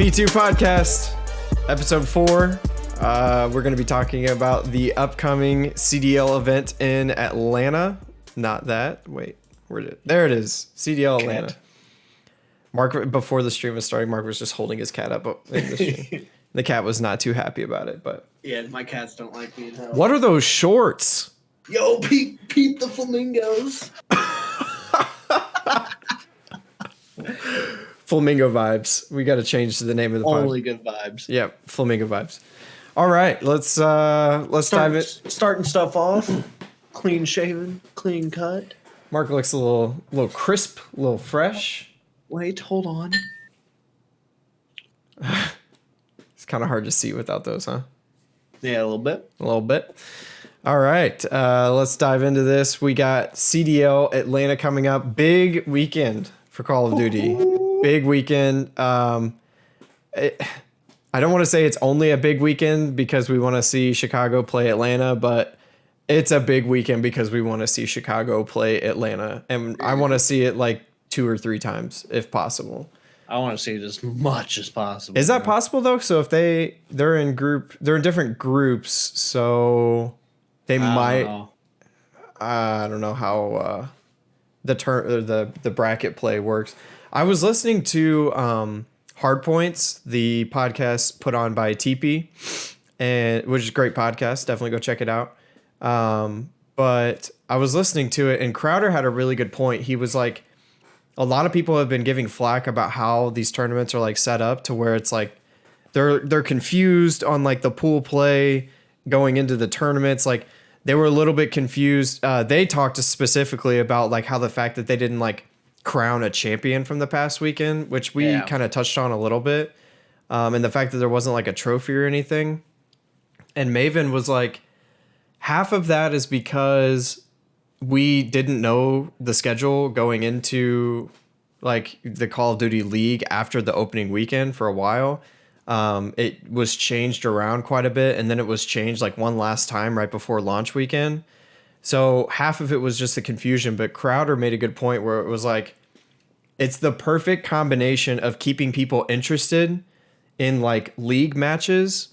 P2 Podcast, Episode 4. We're going to be talking about the upcoming CDL event in Atlanta. Not that. Wait, there it is. CDL Atlanta. Cat. Mark, before the stream was starting, Mark was just holding his cat up in the stream. The cat was not too happy about it, but... Yeah, my cats don't like being held. What are those shorts? Yo, peep the flamingos. Flamingo vibes. We got to change the name of the pod. Only good vibes. Yep, flamingo vibes. All right, let's dive it. Starting stuff off. Clean shaven, clean cut. Mark looks a little crisp, a little fresh. Wait, hold on. It's kind of hard to see without those, huh? Yeah, a little bit. A little bit. All right, let's dive into this. We got CDL Atlanta coming up. Big weekend for Call of Duty. Big weekend. I don't want to say it's only a big weekend because we want to see Chicago play Atlanta, but it's a big weekend because we want to see Chicago play Atlanta. And I want to see it like 2 or 3 times if possible. I want to see it as much as possible. Is that possible though? So if they're in different groups, so they might. I don't know how the bracket play works. I was listening to Hardpoints, the podcast put on by TP, and which is a great podcast. Definitely go check it out. But I was listening to it, and Crowder had a really good point. He was like, a lot of people have been giving flack about how these tournaments are like set up to where it's like they're confused on like the pool play going into the tournaments. Like they were a little bit confused. They talked specifically about like how the fact that they didn't like crown a champion from the past weekend, which we kind of touched on a little bit. And the fact that there wasn't like a trophy or anything. And Maven was like, half of that is because we didn't know the schedule going into like the Call of Duty League after the opening weekend for a while. It was changed around quite a bit, and then it was changed like one last time right before launch weekend. So half of it was just the confusion, but Crowder made a good point where it was like, it's the perfect combination of keeping people interested in like league matches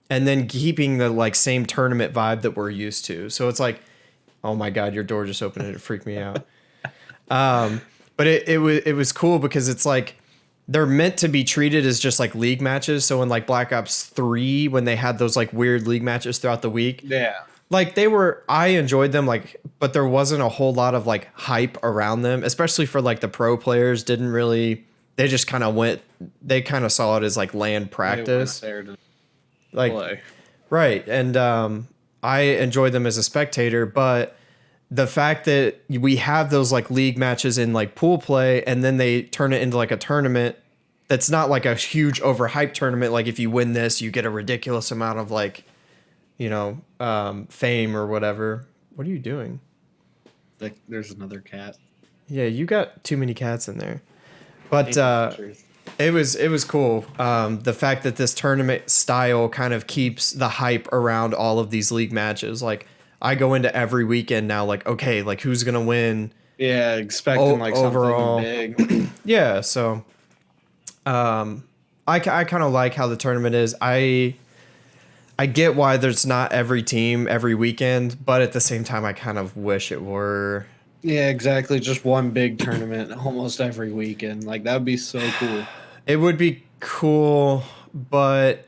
and then keeping the like same tournament vibe that we're used to. So it's like, oh my God, your door just opened and it freaked me out. But it was cool because it's like, they're meant to be treated as just like league matches. So in like Black Ops 3, when they had those like weird league matches throughout the week. Yeah. Like I enjoyed them, like, but there wasn't a whole lot of like hype around them, especially for like the pro players. They just kind of they kind of saw it as like land practice. They weren't there to like play. Right. And I enjoyed them as a spectator, but the fact that we have those like league matches in like pool play and then they turn it into like a tournament that's not like a huge overhyped tournament. Like if you win this, you get a ridiculous amount of like, you know, fame or whatever. What are you doing? There's another cat. Yeah, you got too many cats in there. But it was cool. The fact that this tournament style kind of keeps the hype around all of these league matches. Like I go into every weekend now, like, okay, like who's gonna win? Yeah, expecting like overall something big. Yeah, so I kind of like how the tournament is. I get why there's not every team every weekend, but at the same time, I kind of wish it were. Yeah, exactly. Just one big tournament almost every weekend. Like, that would be so cool. It would be cool, but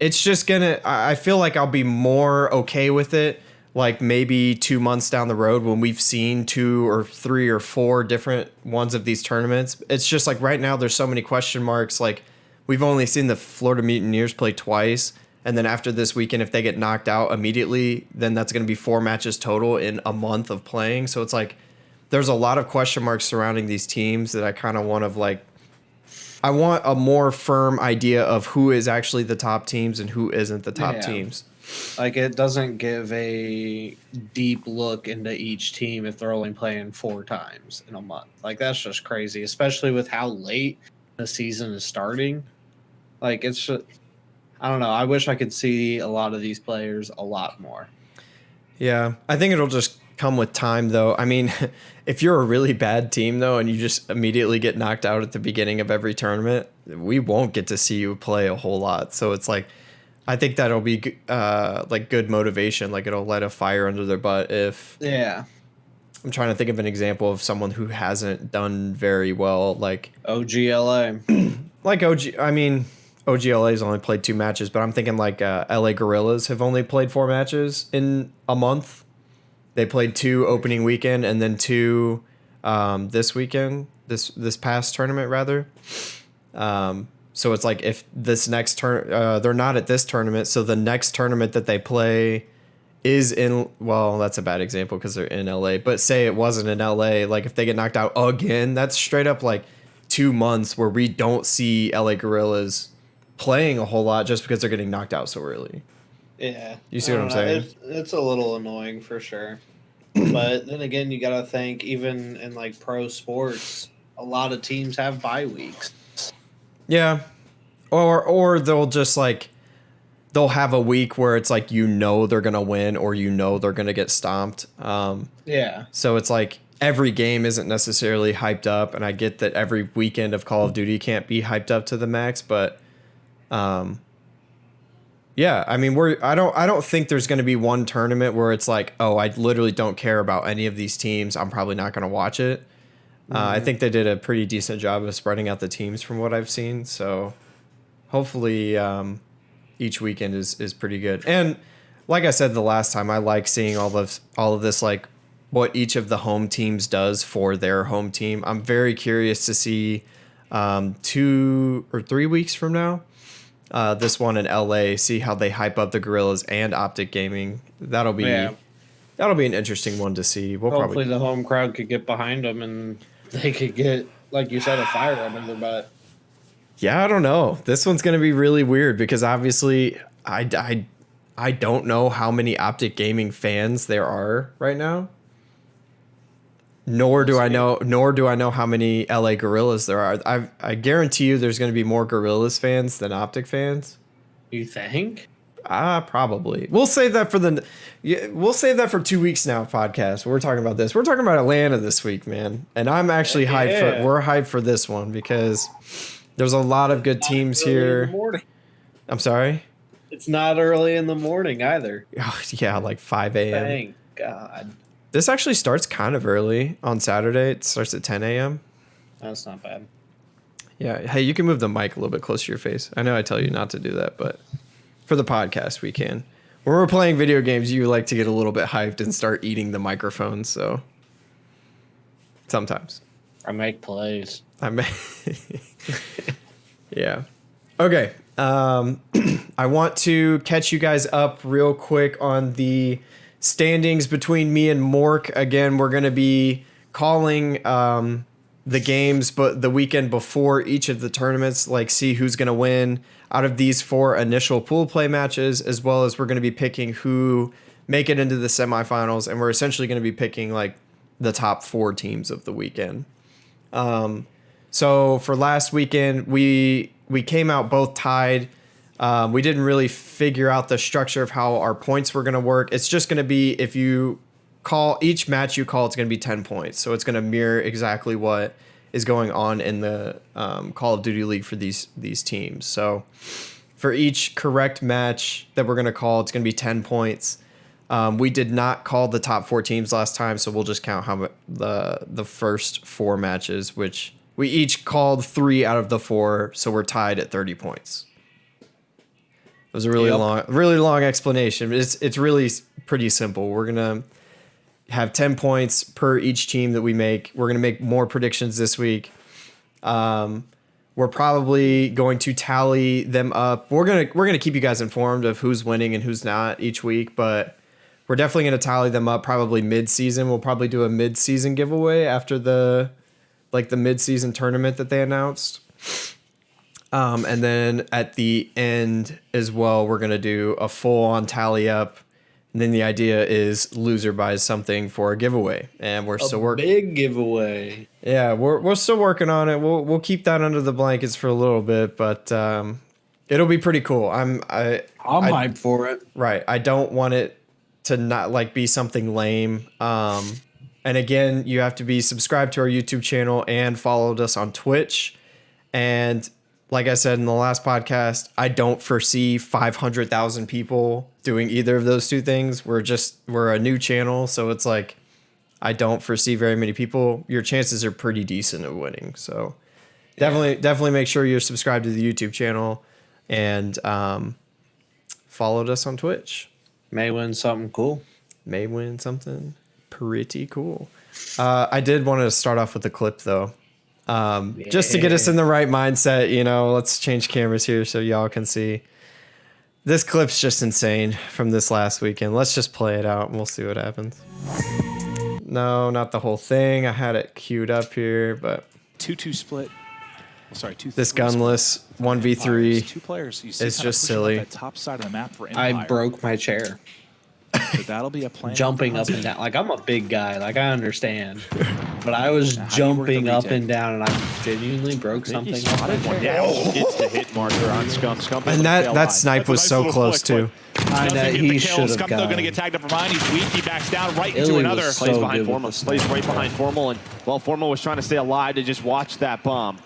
it's just I feel like I'll be more okay with it, like maybe 2 months down the road when we've seen 2 or 3 or 4 different ones of these tournaments. It's just like right now there's so many question marks. Like, we've only seen the Florida Mutineers play twice. And then after this weekend, if they get knocked out immediately, then that's going to be 4 matches total in a month of playing. So it's like there's a lot of question marks surrounding these teams that I kind of want to like. I want a more firm idea of who is actually the top teams and who isn't the top teams. Like, it doesn't give a deep look into each team if they're only playing 4 times in a month. Like, that's just crazy, especially with how late the season is starting. Like, it's just, I don't know. I wish I could see a lot of these players a lot more. Yeah. I think it'll just come with time, though. I mean, if you're a really bad team, though, and you just immediately get knocked out at the beginning of every tournament, we won't get to see you play a whole lot. So it's like, I think that'll be like good motivation. Like it'll light a fire under their butt if. Yeah. I'm trying to think of an example of someone who hasn't done very well, like OGLA. Like I mean, OGLA's only played 2 matches, but I'm thinking like LA Gorillas have only played 4 matches in a month. They played 2 opening weekend and then 2 this weekend, this past tournament rather. So it's like if this next they're not at this tournament, so the next tournament that they play is in, well, that's a bad example because they're in LA, but say it wasn't in LA, like if they get knocked out again, that's straight up like 2 months where we don't see LA Gorillas playing a whole lot just because they're getting knocked out so early. Yeah. You see what I'm saying? It's a little annoying for sure. But then again, you got to think, even in like pro sports, a lot of teams have bye weeks. Yeah. Or they'll just like, they'll have a week where it's like, you know, they're going to win or you know, they're going to get stomped. Yeah. So it's like every game isn't necessarily hyped up. And I get that every weekend of Call of Duty can't be hyped up to the max, but yeah, I mean, I don't think there's going to be one tournament where it's like, oh, I literally don't care about any of these teams. I'm probably not going to watch it. I think they did a pretty decent job of spreading out the teams from what I've seen. So hopefully each weekend is pretty good. And like I said the last time, I like seeing all of this, like what each of the home teams does for their home team. I'm very curious to see 2 or 3 weeks from now, this one in LA, see how they hype up the Gorillas and Optic Gaming. That'll be an interesting one to see. Hopefully the home crowd could get behind them and they could get, like you said, a fire under their butt. Yeah, I don't know. This one's going to be really weird because obviously I don't know how many Optic Gaming fans there are right now. Nor do I know how many LA Gorillas there are. I guarantee you there's going to be more Gorillas fans than Optic fans. You think? Probably. We'll save that for 2 weeks now podcast. We're talking about this. We're talking about Atlanta this week, man. And I'm actually hyped we're hyped for this one because there's a lot of good teams here. I'm sorry? It's not early in the morning either. Oh, yeah, like 5 a.m. Thank God. This actually starts kind of early on Saturday. It starts at 10 a.m. That's not bad. Yeah. Hey, you can move the mic a little bit closer to your face. I know I tell you not to do that, but for the podcast, we can. When we're playing video games, you like to get a little bit hyped and start eating the microphone, so sometimes. I make plays. Yeah. Okay. I want to catch you guys up real quick on the standings between me and Mork. Again, we're going to be calling the games, but the weekend before each of the tournaments, like see who's going to win out of these 4 initial pool play matches, as well as we're going to be picking who make it into the semifinals, and we're essentially going to be picking like the top 4 teams of the weekend. So for last weekend, we came out both tied. We didn't really figure out the structure of how our points were going to work. It's just going to be if you call each match you call, it's going to be 10 points. So it's going to mirror exactly what is going on in the Call of Duty League for these teams. So for each correct match that we're going to call, it's going to be 10 points. We did not call the top 4 teams last time, so we'll just count how the first 4 matches, which we each called 3 out of the 4, so we're tied at 30 points. It was a really long explanation. It's really pretty simple. We're gonna have 10 points per each team that we make. We're gonna make more predictions this week. We're probably going to tally them up. We're gonna keep you guys informed of who's winning and who's not each week, but we're definitely gonna tally them up probably mid-season. We'll probably do a mid-season giveaway after the mid-season tournament that they announced. And then at the end as well, we're going to do a full-on tally up. And then the idea is loser buys something for a giveaway. And we're still working. Big giveaway. Yeah, we're still working on it. We'll keep that under the blankets for a little bit, but it'll be pretty cool. I'm hyped for it. Right. I don't want it to not like be something lame. And again, you have to be subscribed to our YouTube channel and followed us on Twitch. And like I said in the last podcast, I don't foresee 500,000 people doing either of those two things. We're a new channel, so it's like I don't foresee very many people. Your chances are pretty decent of winning. So definitely make sure you're subscribed to the YouTube channel and followed us on Twitch. May win something cool. May win something pretty cool. I did want to start off with a clip though. Just to get us in the right mindset, let's change cameras here so y'all can see. This clip's just insane from this last weekend. Let's just play it out and we'll see what happens. No, not the whole thing. I had it queued up here, but 2-2 split. This gunless 1v3 two players. is just silly. That top side of the map for Empire. I broke my chair. So that'll be a plan. Jumping up and down. Like, I'm a big guy. Like, I understand. But I was jumping up and down, and I genuinely broke something. Gets the hit marker on Scump. And that snipe was so close, too. I know, he should have Scump though going to get tagged up from behind. He's weak. He backs down right into another. Plays behind Formal. Plays right behind Formal. And while Formal was trying to stay alive to just watch that bomb.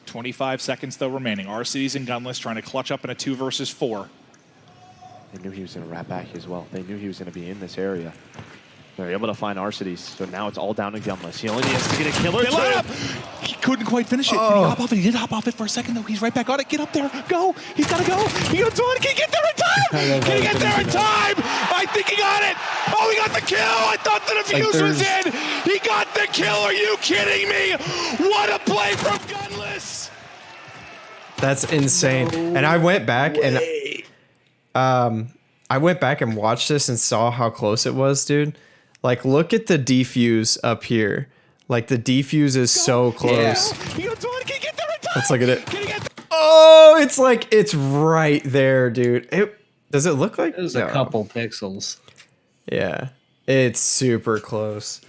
25 seconds, though, remaining. RCDs and Gunless trying to clutch up in a 2 versus 4. They knew he was going to wrap back as well. They knew he was going to be in this area. They're able to find Arcides, so now it's all down to Gunless. He only needs to get a killer. He couldn't quite finish it. Did he hop off it? He did hop off it for a second, though. He's right back on it. Get up there. Go. He's got to go. He got to Can he get there in time? Can he get there in time? I think he got it. Oh, he got the kill. I thought the defuse was in. He got the kill. Are you kidding me? What a play from Gunless. That's insane. And I went back and watched this and saw how close it was, dude. Like, look at the defuse up here. Like, the defuse is so close. Yeah. Let's look at it. Oh, it's right there, dude. Does it look like there's a couple pixels? Yeah, it's super close.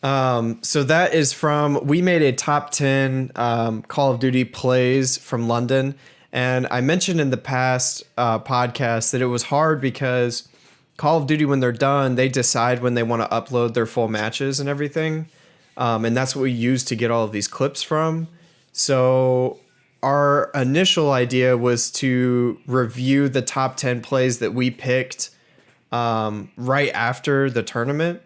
So that is we made a top 10 Call of Duty plays from London. And I mentioned in the past podcast that it was hard because Call of Duty, when they're done, they decide when they want to upload their full matches and everything. And that's what we use to get all of these clips from. So our initial idea was to review the top 10 plays that we picked right after the tournament.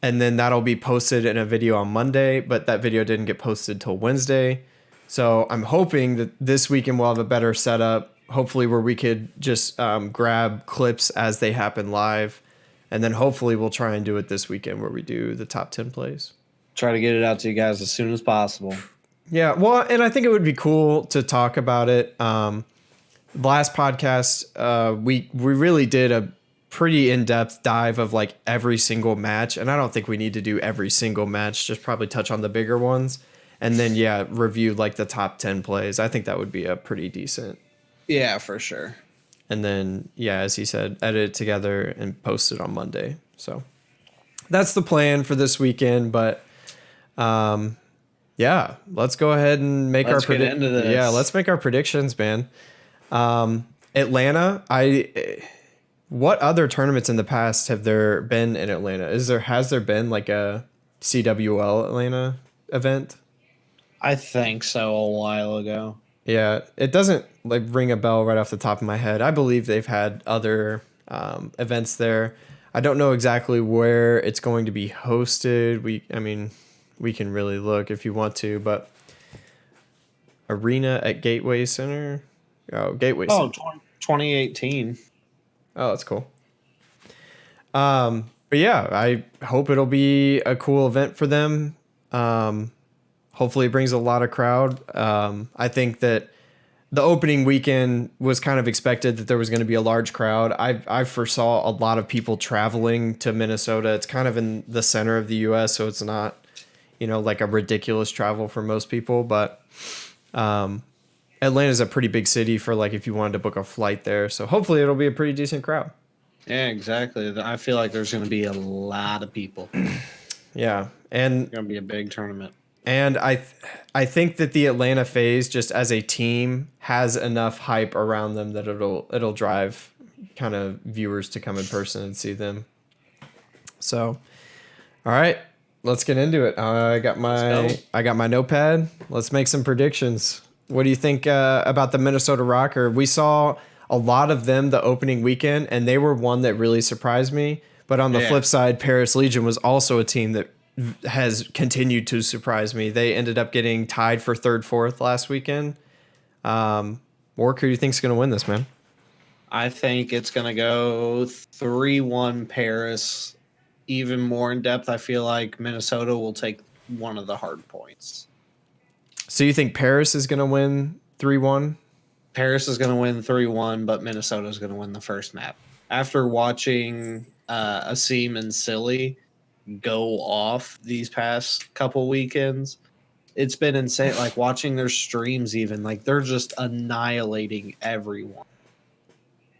And then that'll be posted in a video on Monday, but that video didn't get posted till Wednesday. So I'm hoping that this weekend we'll have a better setup, hopefully where we could just grab clips as they happen live. And then hopefully we'll try and do it this weekend where we do the top 10 plays. Try to get it out to you guys as soon as possible. Yeah, well, and I think it would be cool to talk about it. Last podcast, we really did a pretty in-depth dive of like every single match. And I don't think we need to do every single match, just probably touch on the bigger ones. And then, review like the top 10 plays. I think that would be a pretty decent. Yeah, for sure. And then, as he said, edit it together and post it on Monday. So that's the plan for this weekend. But let's go ahead and make our predictions. Yeah, let's make our predictions, man. Atlanta, what other tournaments in the past have there been in Atlanta? Has there been like a CWL Atlanta event? I think so, a while ago. Yeah, it doesn't like ring a bell right off the top of my head. I believe they've had other events there. I don't know exactly where it's going to be hosted. We can really look if you want to, but Arena at Gateway Center. Oh, Gateway Center. 2018. Oh, that's cool. But yeah, I hope it'll be a cool event for them. Hopefully it brings a lot of crowd. I think that the opening weekend was kind of expected that there was going to be a large crowd. I foresaw a lot of people traveling to Minnesota. It's kind of in the center of the U.S., so it's not, like a ridiculous travel for most people. But Atlanta's a pretty big city for like if you wanted to book a flight there. So hopefully it'll be a pretty decent crowd. Yeah, exactly. I feel like there's going to be a lot of people. Yeah, and it's going to be a big tournament. And I think that the Atlanta Faze, just as a team, has enough hype around them that it'll drive kind of viewers to come in person and see them. So, all right, let's get into it. I got my notepad. Let's make some predictions. What do you think about the Minnesota Rocker? We saw a lot of them the opening weekend, and they were one that really surprised me. But on the flip side, Paris Legion was also a team that has continued to surprise me. They ended up getting tied for 3rd, 4th last weekend. Work, who do you think is going to win this, man? I think it's going to go 3-1 Paris. Even more in depth, I feel like Minnesota will take one of the hard points. So you think Paris is going to win 3-1? Paris is going to win 3-1, but Minnesota is going to win the first map. After watching Asim and Silly go off these past couple weekends, it's been insane. Like watching their streams, even like they're just annihilating everyone.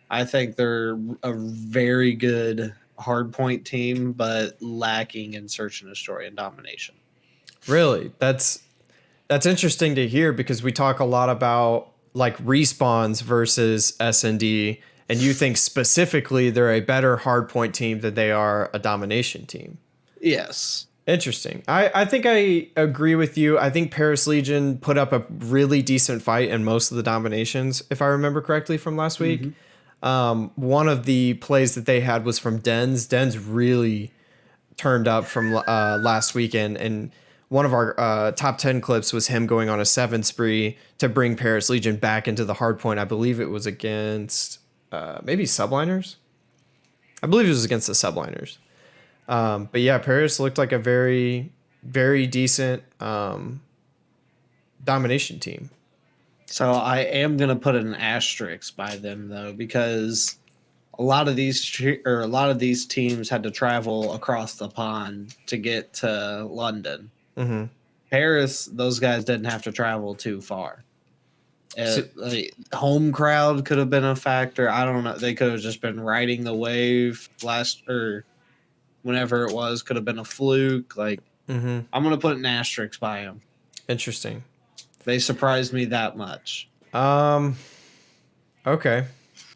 I think they're a very good hardpoint team, but lacking in search and destroy and domination. Really? That's interesting to hear, because we talk a lot about like respawns versus S&D, and you think specifically they're a better hardpoint team than they are a domination team. Yes. Interesting. I think I agree with you. I think Paris Legion put up a really decent fight in most of the dominations, if I remember correctly from last week. One of the plays that they had was from Dens. Dens really turned up from last weekend, and one of our top 10 clips was him going on a 7 spree to bring Paris Legion back into the hard point. I believe it was against maybe Subliners. I believe it was against the Subliners. But yeah, Paris looked like a very, very decent domination team. So I am going to put an asterisk by them, though, because a lot of these teams had to travel across the pond to get to London. Mm-hmm. Paris, those guys didn't have to travel too far. Home crowd could have been a factor. I don't know. They could have just been riding the wave whenever it was. Could have been a fluke. Like, I'm going to put an asterisk by them. Interesting. They surprised me that much. Okay.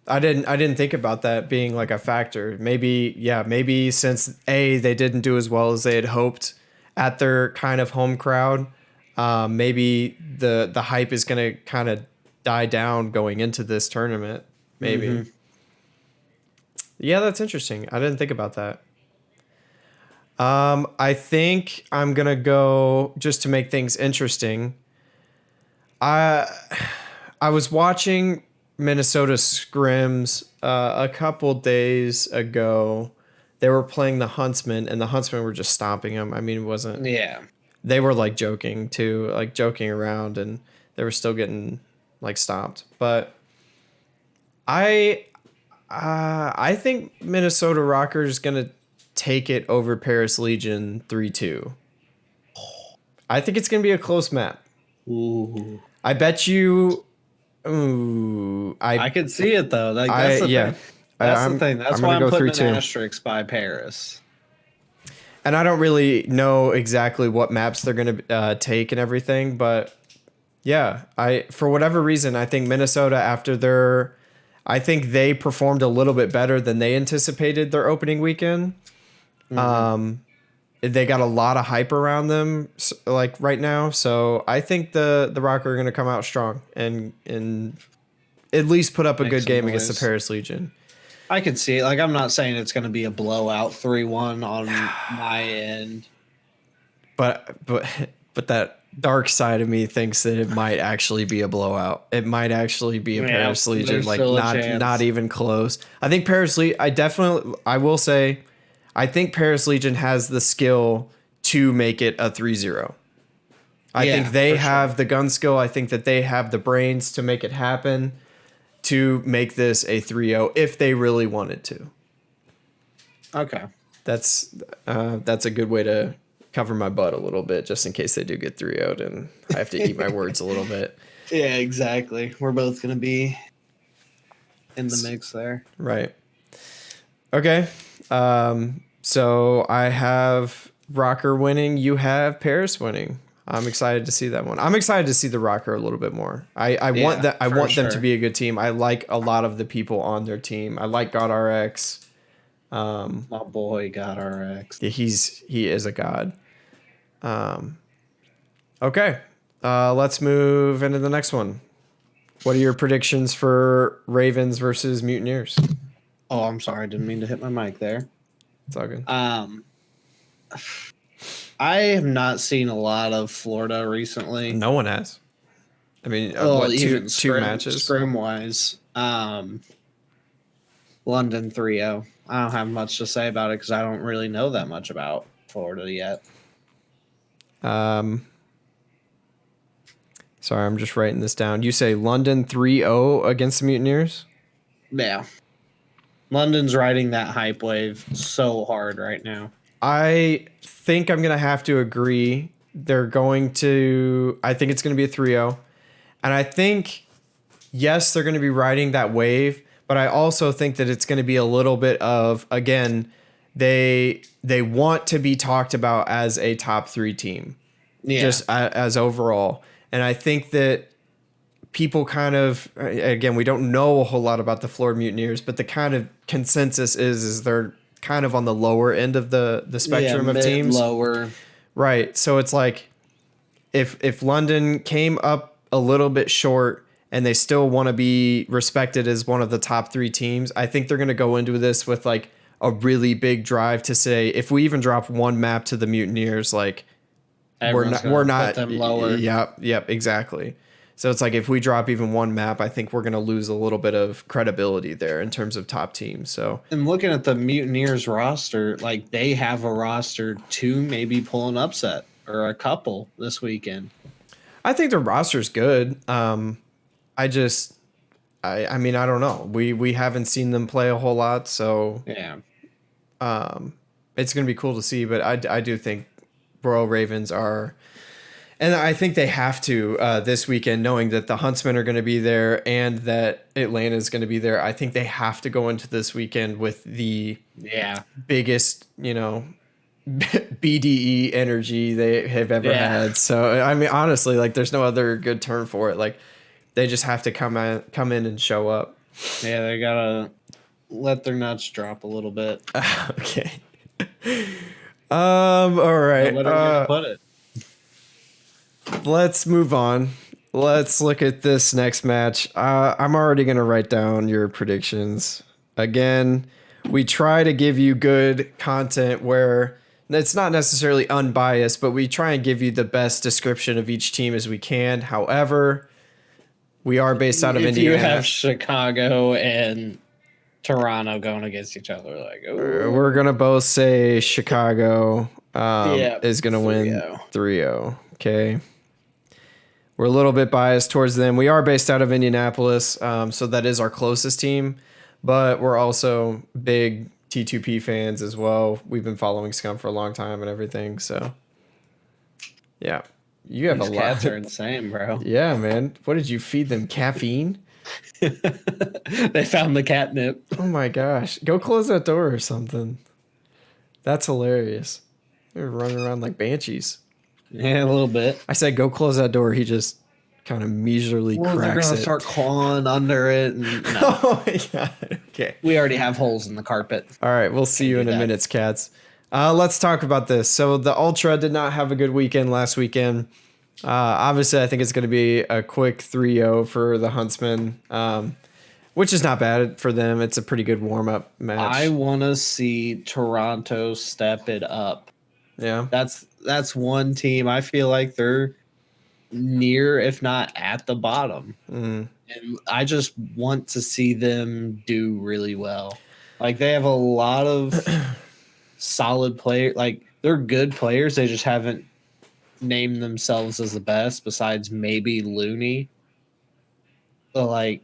I didn't think about that being like a factor. Maybe since they didn't do as well as they had hoped at their kind of home crowd, maybe the hype is going to kind of die down going into this tournament. Maybe. Yeah, that's interesting. I didn't think about that. I think I'm going to go, just to make things interesting, I was watching Minnesota scrims a couple days ago. They were playing the Huntsmen, and the Huntsmen were just stomping them. I mean, it wasn't... Yeah. They were, like, joking around, and they were still getting, like, stomped. But I think Minnesota Rockers going to take it over Paris Legion 3-2. I think it's going to be a close map. Ooh. I bet you... Ooh, I could see it, though. Like, that's the thing. That's the thing. That's why I'm putting an asterisk by Paris. And I don't really know exactly what maps they're going to take and everything, but yeah, for whatever reason, I think Minnesota, I think they performed a little bit better than they anticipated their opening weekend. They got a lot of hype around them, like right now. So I think the Rocker are going to come out strong and at least put up a good game against the Paris Legion. I can see it. Like, I'm not saying it's going to be a blowout 3-1 on my end. But that dark side of me thinks that it might actually be a blowout. It might actually be a Paris Legion, like not even close. I think I will say, I think Paris Legion has the skill to make it a 3-0. I think they have the gun skill. I think that they have the brains to make it happen, to make this a 3-0 if they really wanted to. Okay. That's a good way to cover my butt a little bit, just in case they do get 3-0'd and I have to eat my words a little bit. Yeah, exactly. We're both going to be in the mix there. Right. Okay. So I have Rocker winning. You have Paris winning. I'm excited to see that one. I'm excited to see the Rocker a little bit more. I want them to be a good team. I like a lot of the people on their team. I like GodRx. My boy got RX. He is a god. Okay, let's move into the next one. What are your predictions for Ravens versus Mutineers? Oh, I'm sorry. I didn't mean to hit my mic there. It's all good. I have not seen a lot of Florida recently. No one has. I mean, Well, even two matches? Scrim wise. London 3-0. I don't have much to say about it because I don't really know that much about Florida yet. Sorry, I'm just writing this down. You say London 3-0 against the Mutineers? Yeah. London's riding that hype wave so hard right now. I think I'm going to have to agree. I think it's going to be a 3-0. And I think, yes, they're going to be riding that wave, but I also think that it's going to be a little bit of, again, they want to be talked about as a top 3 team, just as overall. And I think that people kind of, again, we don't know a whole lot about the Florida Mutineers, but the kind of consensus is they're kind of on the lower end of the spectrum of teams. Lower. Right. So it's like if London came up a little bit short and they still want to be respected as one of the top 3 teams, I think they're going to go into this with like a really big drive to say, if we even drop one map to the Mutineers, like we're not put them lower. Yep, exactly. So it's like if we drop even one map, I think we're going to lose a little bit of credibility there in terms of top teams. So, and looking at the Mutineers roster, like they have a roster to maybe pull an upset or a couple this weekend. I think their roster's good. I mean, I don't know. We haven't seen them play a whole lot, so yeah. It's going to be cool to see. But I do think Royal Ravens are, and I think they have to this weekend, knowing that the Huntsmen are going to be there and that Atlanta is going to be there. I think they have to go into this weekend with the biggest, BDE energy they have ever had. So I mean, honestly, like there's no other good term for it. Like they just have to come in and show up. Yeah, they gotta let their nuts drop a little bit. Okay. All right. Where are we gonna put it? Let's move on. Let's look at this next match. I'm already going to write down your predictions. Again, we try to give you good content where it's not necessarily unbiased, but we try and give you the best description of each team as we can. However, we are based out of Indiana. If you have Chicago and Toronto going against each other, like we're going to both say Chicago is going to win 3-0. Okay. We're a little bit biased towards them. We are based out of Indianapolis, so that is our closest team. But we're also big T2P fans as well. We've been following Scum for a long time and everything. So, yeah, you have These a lot. Cats are insane, bro. Yeah, man. What did you feed them? Caffeine? They found the catnip. Oh my gosh! Go close that door or something. That's hilarious. They're running around like banshees. Yeah, a little bit. I said, go close that door. He just kind of measurely cracks it. They're going to start clawing under it. And, no. Oh, my God. Okay. We already have holes in the carpet. All right. We'll see you in a minute, cats. Let's talk about this. So the Ultra did not have a good weekend last weekend. Obviously, I think it's going to be a quick 3-0 for the Huntsmen, which is not bad for them. It's a pretty good warm-up match. I want to see Toronto step it up. Yeah. That's one team I feel like they're near, if not at the bottom. And I just want to see them do really well. Like they have a lot of solid players. Like they're good players. They just haven't named themselves as the best besides maybe Looney. But like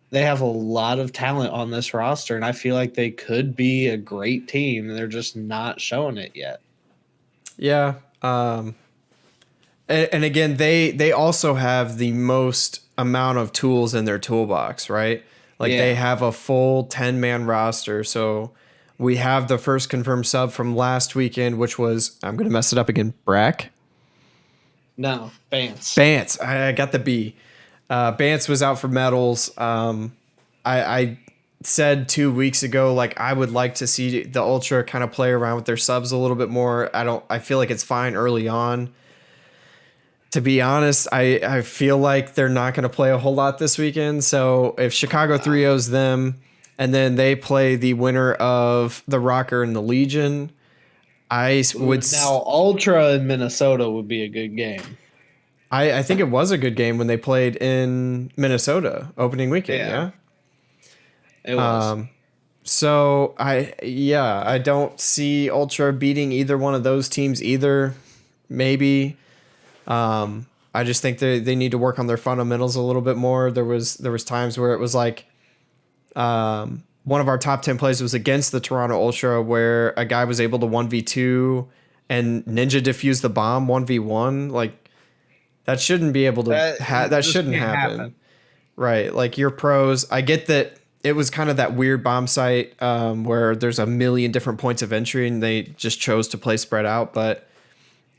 they have a lot of talent on this roster and I feel like they could be a great team and they're just not showing it yet. Yeah. And again, they also have the most amount of tools in their toolbox, right? Like they have a full 10-man roster. So we have the first confirmed sub from last weekend, which was, I'm going to mess it up again, Brack? No, Bance. I got the B. Bance was out for medals. I said 2 weeks ago, like I would like to see the Ultra kind of play around with their subs a little bit more. I feel like it's fine early on. To be honest, I feel like they're not going to play a whole lot this weekend. So if Chicago 3-0s them and then they play the winner of the Rocker and the Legion, I would now Ultra in Minnesota would be a good game. I think it was a good game when they played in Minnesota opening weekend. Yeah. It was. So I don't see Ultra beating either one of those teams either. Maybe. I just think they need to work on their fundamentals a little bit more. There was times where it was like, one of our top 10 plays was against the Toronto Ultra where a guy was able to 1v2 and Ninja defused the bomb 1v1. Like that shouldn't be able to, that shouldn't happen. Right. Like your pros, I get that it was kind of that weird bomb site, where there's a million different points of entry and they just chose to play spread out. But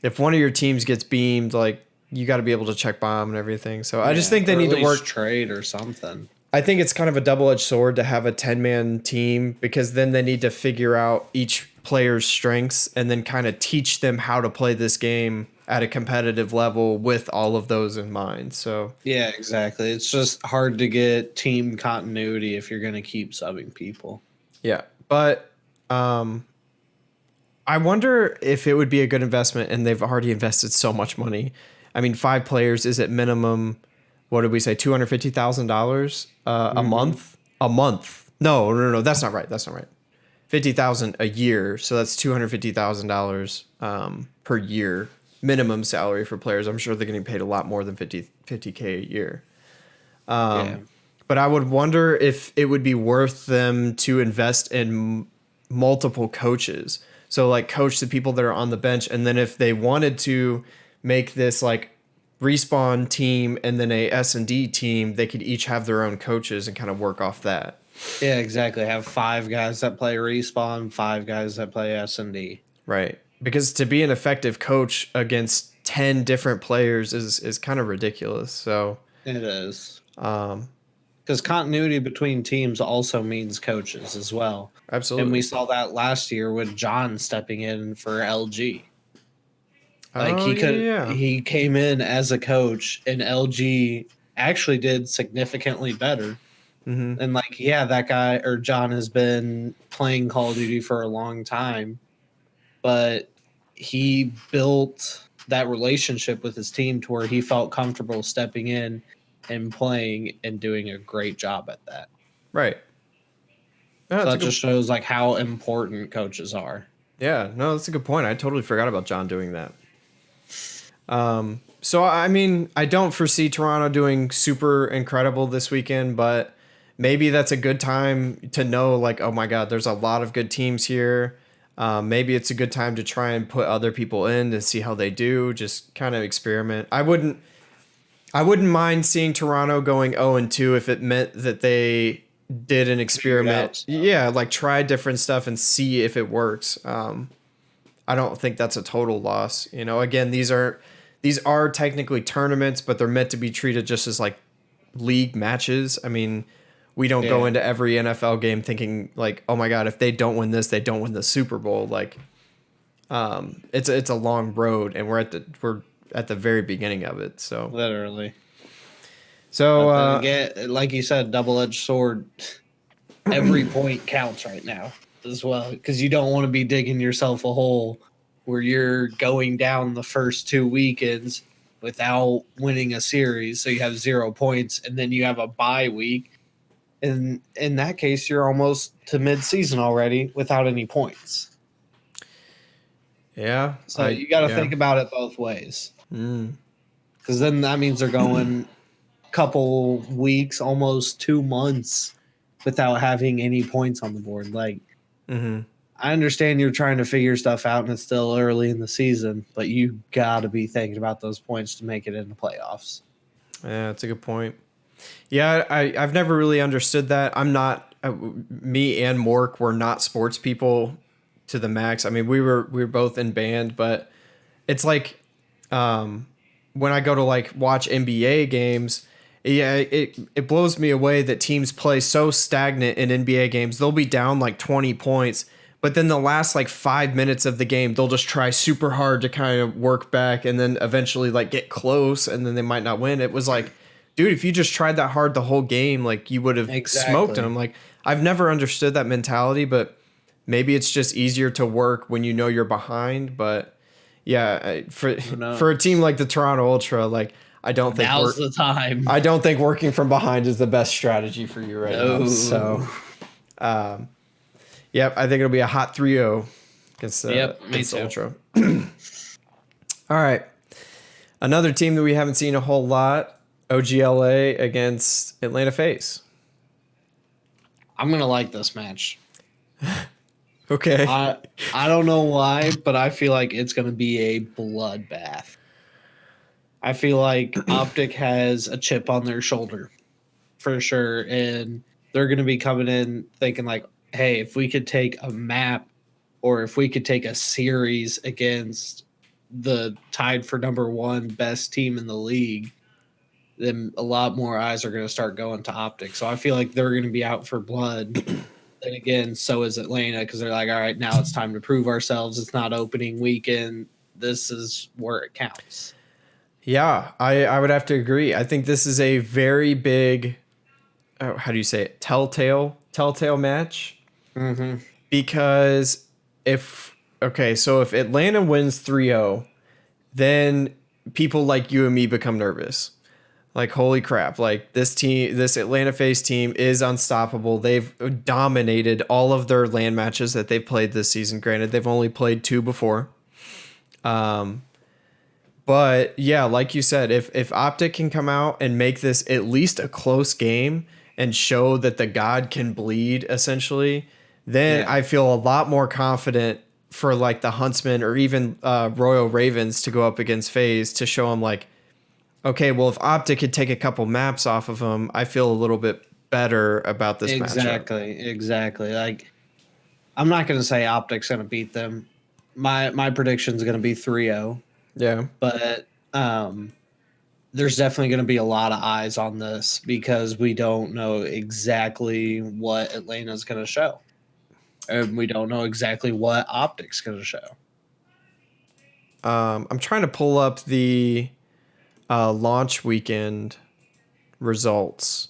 if one of your teams gets beamed, like you got to be able to check bomb and everything. So I just think they need to work trade or something. I think it's kind of a double-edged sword to have a 10-man team because then they need to figure out each player's strengths and then kind of teach them how to play this game at a competitive level with all of those in mind. So yeah, exactly. It's just hard to get team continuity if you're going to keep subbing people. Yeah, but I wonder if it would be a good investment, and they've already invested so much money. I mean, 5 players is at minimum, what did we say, $250,000 a month? A month? No, that's not right. That's not right. $50,000 a year, so that's $250,000 per year minimum salary for players. I'm sure they're getting paid a lot more than 50K a year. But I would wonder if it would be worth them to invest in multiple coaches. So like coach the people that are on the bench, and then if they wanted to make this like Respawn team and then a S&D team, they could each have their own coaches and kind of work off that. Yeah, exactly. Have 5 guys that play Respawn, 5 guys that play S&D. Right. Because to be an effective coach against 10 different players is kind of ridiculous. So it is. Because continuity between teams also means coaches as well. Absolutely. And we saw that last year with John stepping in for LG. Like he came in as a coach, and LG actually did significantly better. Mm-hmm. And like, yeah, that guy or John has been playing Call of Duty for a long time, but he built that relationship with his team to where he felt comfortable stepping in and playing and doing a great job at that. Right. So that just shows like how important coaches are. Yeah, no, that's a good point. I totally forgot about John doing that. So, I mean, I don't foresee Toronto doing super incredible this weekend, but maybe that's a good time to know, like, oh my God, there's a lot of good teams here. Maybe it's a good time to try and put other people in to see how they do, just kind of experiment. I wouldn't mind seeing Toronto going 0-2 if it meant that they did an experiment. Yeah, like try different stuff and see if it works. I don't think that's a total loss. You know, again, these are technically tournaments, but they're meant to be treated just as like league matches. I mean, we don't go into every NFL game thinking like, oh my God, if they don't win this, they don't win the Super Bowl. Like, it's a long road, and we're at the very beginning of it. So literally. So again, like you said, double-edged sword. Every point counts right now as well, because you don't want to be digging yourself a hole where you're going down the first 2 weekends without winning a series, so you have 0 points, and then you have a bye week. And in that case, you're almost to mid-season already without any points. Yeah. So you got to think about it both ways. Because then that means they're going a couple weeks, almost 2 months without having any points on the board. Like, I understand you're trying to figure stuff out and it's still early in the season, but you got to be thinking about those points to make it in the playoffs. Yeah, that's a good point. Yeah, I've never really understood that. I'm not me and Mork were not sports people to the max. I mean, we were both in band, but it's like when I go to like watch NBA games, Yeah, it blows me away that teams play so stagnant in NBA games. They'll be down like 20 points, but then the last like 5 minutes of the game, they'll just try super hard to kind of work back and then eventually like get close and then they might not win. It was like, dude, if you just tried that hard the whole game, like you would have smoked them. Like I've never understood that mentality, but maybe it's just easier to work when you know you're behind. But yeah, for a team like the Toronto Ultra, like I don't think now's the time. I don't think working from behind is the best strategy for you right now. So, yep, I think it'll be a hot 3-0 against me Ultra. All right. Another team that we haven't seen a whole lot, OGLA against Atlanta Faze. I'm going to like this match. Okay. I don't know why, but I feel like it's going to be a bloodbath. I feel like Optic has a chip on their shoulder for sure. And they're going to be coming in thinking like, hey, if we could take a map or if we could take a series against the tied for number 1 best team in the league, then a lot more eyes are going to start going to Optic. So I feel like they're going to be out for blood. Then again, so is Atlanta because they're like, all right, now it's time to prove ourselves. It's not opening weekend. This is where it counts. Yeah, I would have to agree. I think this is a very big, how do you say it? Telltale match. Mm-hmm. Because if Atlanta wins 3-0, then people like you and me become nervous. Like, holy crap, like this Atlanta Faze team is unstoppable. They've dominated all of their LAN matches that they've played this season. Granted, they've only played 2 before. But yeah, like you said, if Optic can come out and make this at least a close game and show that the god can bleed, essentially, then I feel a lot more confident for like the Huntsmen or even Royal Ravens to go up against Faze to show them like, okay, well, if Optic could take a couple maps off of them, I feel a little bit better about this matchup. Exactly. Like, I'm not going to say Optic's going to beat them. My prediction is going to be 3-0. Yeah. But there's definitely going to be a lot of eyes on this because we don't know exactly what Atlanta's going to show. And we don't know exactly what Optic's going to show. I'm trying to pull up the launch weekend results,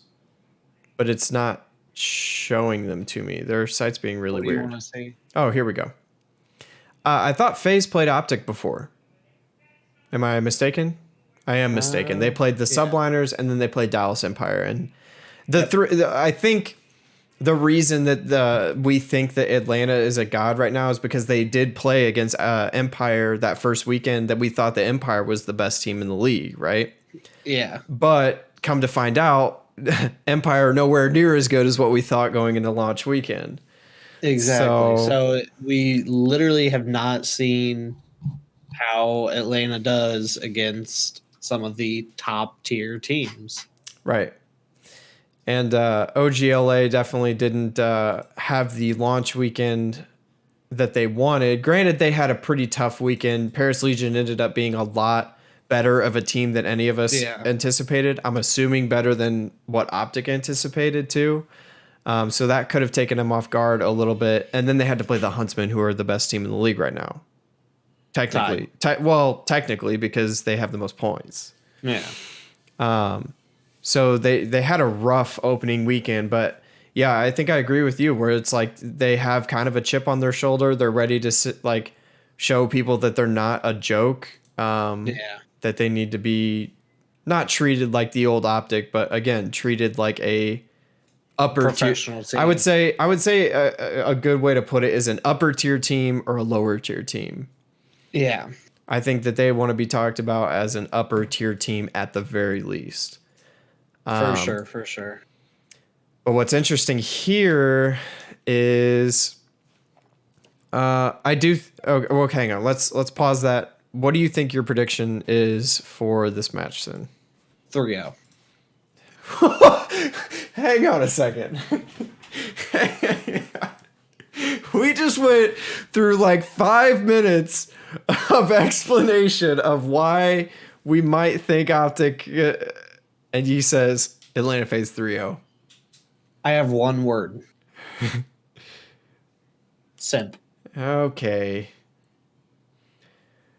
but it's not showing them to me. Their site's being really weird. What do you want to see? Oh, here we go. I thought Faze played Optic before. Am I mistaken? I am mistaken. They played the Subliners and then they played Dallas Empire. And I think the reason that we think that Atlanta is a god right now is because they did play against Empire that first weekend that we thought the Empire was the best team in the league, right? Yeah. But come to find out, Empire nowhere near as good as what we thought going into launch weekend. Exactly. So we literally have not seen how Atlanta does against some of the top tier teams. Right. And OGLA definitely didn't have the launch weekend that they wanted. Granted, they had a pretty tough weekend. Paris Legion ended up being a lot better of a team than any of us anticipated. I'm assuming better than what Optic anticipated too. So that could have taken them off guard a little bit. And then they had to play the Huntsmen, who are the best team in the league right now. Technically, because they have the most points. Yeah. So they had a rough opening weekend, but yeah, I think I agree with you where it's like they have kind of a chip on their shoulder. They're ready to like show people that they're not a joke. That they need to be not treated like the old Optic, but again, treated like a upper tier team. I would say a good way to put it is an upper tier team or a lower tier team. Yeah. I think that they want to be talked about as an upper tier team at the very least. For sure. But what's interesting here is hang on. Let's pause that. What do you think your prediction is for this match then? 3-0. Hang on a second. We just went through like 5 minutes of explanation of why we might think Optic And he says Atlanta Faze 3-0. I have one word. Simp. Okay.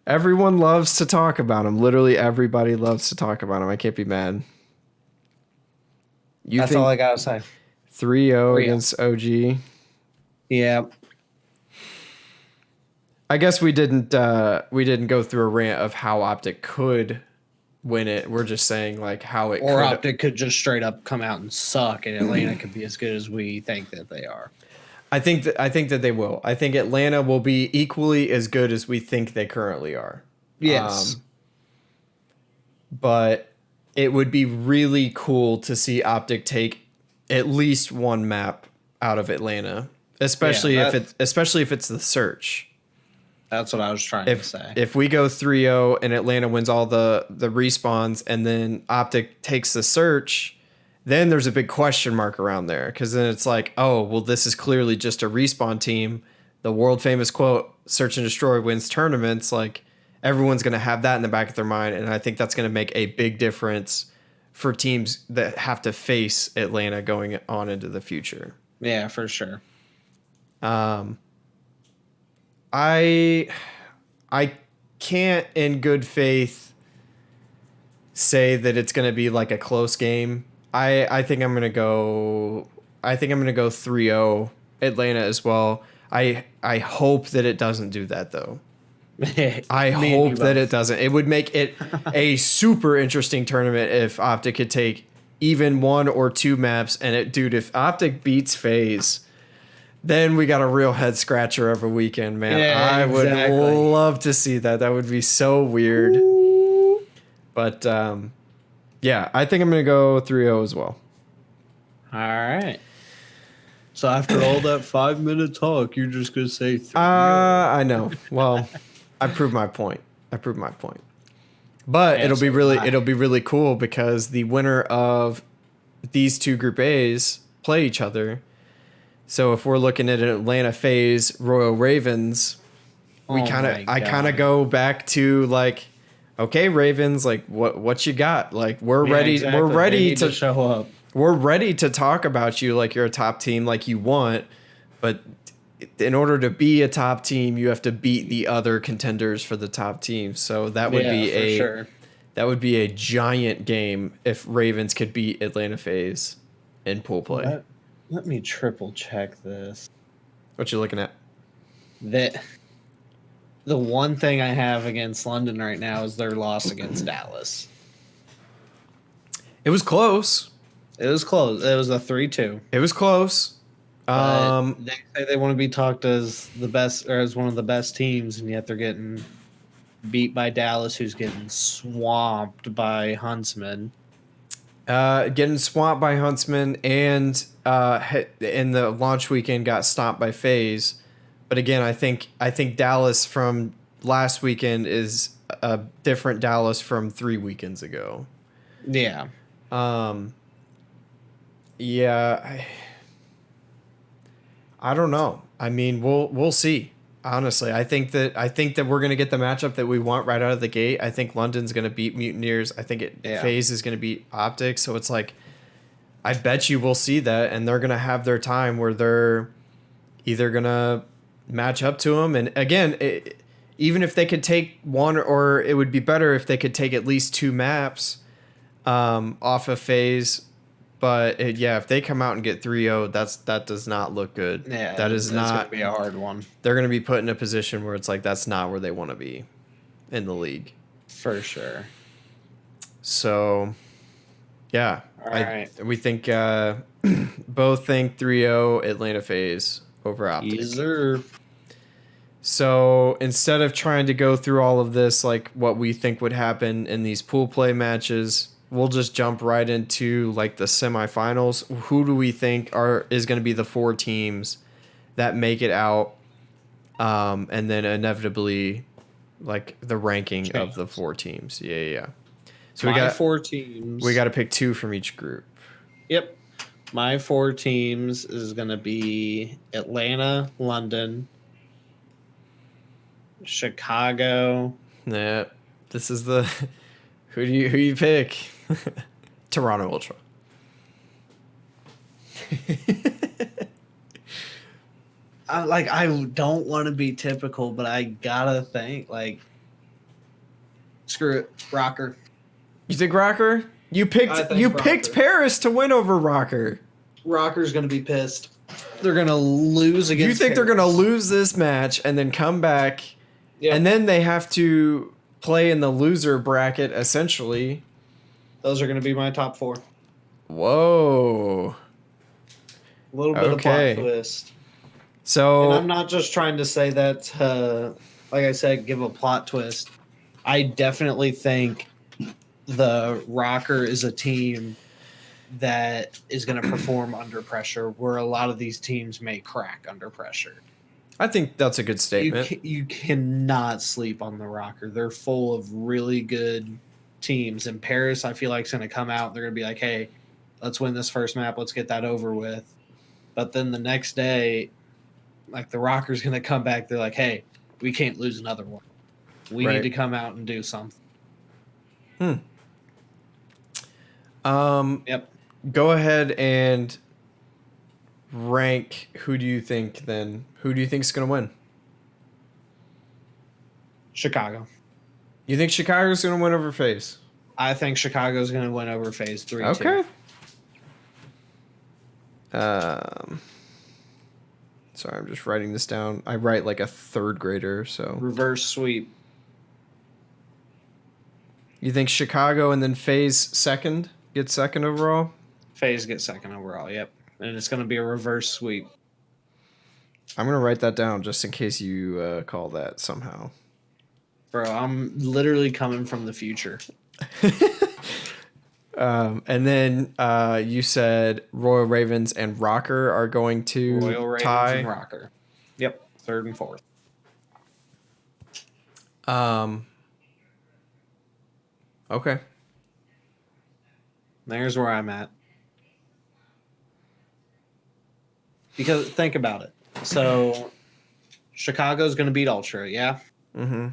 Everyone loves to talk about him. Literally everybody loves to talk about him. I can't be mad. That's all I gotta say. 3-0 against OG. Yeah. I guess we didn't go through a rant of how Optic could win it. We're just saying like how it Or could. Optic could just straight up come out and suck, and Atlanta could be as good as we think that they are. I think that they will. I think Atlanta will be equally as good as we think they currently are. Yes. But it would be really cool to see Optic take at least one map out of Atlanta, especially if it's the search. That's what I was trying to say. If we go 3-0 and Atlanta wins all the respawns and then Optic takes the search, then there's a big question mark around there, because then it's like, oh, well, this is clearly just a respawn team. The world famous quote, search and destroy wins tournaments. Like, everyone's going to have that in the back of their mind. And I think that's going to make a big difference for teams that have to face Atlanta going on into the future. Yeah, for sure. I can't in good faith say that it's going to be like a close game. I think I'm going to go 3-0 Atlanta as well. I hope that it doesn't do that though. I hope that it doesn't. It would make it a super interesting tournament if Optic could take even 1 or 2 maps, and if Optic beats FaZe, then we got a real head scratcher every weekend, man. Yeah, I would love to see that. That would be so weird. Ooh. But yeah, I think I'm going to go 3-0 as well. All right. So after all that 5-minute talk, you're just going to say 3-0? I know. Well, I proved my point. But it'll be really cool because the winner of these two Group A's play each other. So if we're looking at an Atlanta FaZe Royal Ravens, I kind of go back to like, okay, Ravens, like what you got? Like we're ready. Exactly. We're ready to show up. We're ready to talk about you like you're a top team, like you want. But in order to be a top team, you have to beat the other contenders for the top team. So that would that would be a giant game if Ravens could beat Atlanta FaZe in pool play. Let me triple check this. What you looking at? The one thing I have against London right now is their loss against Dallas. It was close. It was close. It was a 3-2. It was close. They say they want to be talked as the best or as one of the best teams, and yet they're getting beat by Dallas, who's getting swamped by Huntsmen. Getting swamped by Huntsmen, and in the launch weekend got stopped by FaZe. But again, I think Dallas from last weekend is a different Dallas from 3 weekends ago. Yeah. Yeah. I don't know. I mean, we'll see. Honestly, I think that we're gonna get the matchup that we want right out of the gate. I think London's gonna beat Mutineers. I think FaZe is gonna beat Optic. So it's like, I bet you we'll see that, and they're gonna have their time where they're either gonna match up to them. And again, even if they could take one, or it would be better if they could take at least 2 maps off of FaZe. But if they come out and get 3-0, that does not look good. Yeah, that's going to be a hard one. They're going to be put in a position where it's like that's not where they want to be in the league. For sure. So, yeah. All right. We think both think 3-0 Atlanta FaZe over Optic. Yes, sir. So instead of trying to go through all of this, like what we think would happen in these pool play matches, we'll just jump right into like the semifinals. Who do we think is going to be the 4 teams that make it out, and then inevitably like the ranking of the 4 teams. Yeah. So we got 4 teams. We got to pick 2 from each group. Yep. My 4 teams is going to be Atlanta, London, Chicago. Yeah. This is the who you pick? Toronto Ultra. I don't want to be typical, but I gotta think screw it, Rocker. You think Rocker? You picked Rocker. Paris to win over Rocker. Rocker's gonna be pissed. They're gonna lose against. You think Paris. they're gonna lose this match and then come back, and then they have to play in the loser bracket essentially. Those are gonna be my top 4. Whoa. A little bit of plot twist. So, and I'm not just trying to say that, like I said, give a plot twist. I definitely think the Rocker is a team that is going to perform under pressure, where a lot of these teams may crack under pressure. I think that's a good statement. You cannot sleep on the Rocker. They're full of really good teams. And Paris, I feel like, is going to come out. They're going to be like, hey, let's win this first map. Let's get that over with. But then the next day, like, the Rocker's going to come back. They're like, hey, we can't lose another one. We need to come out and do something. Yep. Go ahead and rank. Who do you think then? Who do you think is going to win? Chicago. You think Chicago's going to win over FaZe? I think Chicago's going to win over FaZe 3-2. Okay. Sorry, I'm just writing this down. I write like a third grader, so. Reverse sweep. You think Chicago and then FaZe second? Get second overall? FaZe gets second overall, yep. And it's going to be a reverse sweep. I'm going to write that down just in case you call that somehow. Bro, I'm literally coming from the future. And then you said Royal Ravens and Rocker are going to Royal Ravens tie. and Rocker. Yep, 3rd and 4th. Okay. There's where I'm at. Because think about it. So Chicago's going to beat Ultra, yeah? Mm-hmm.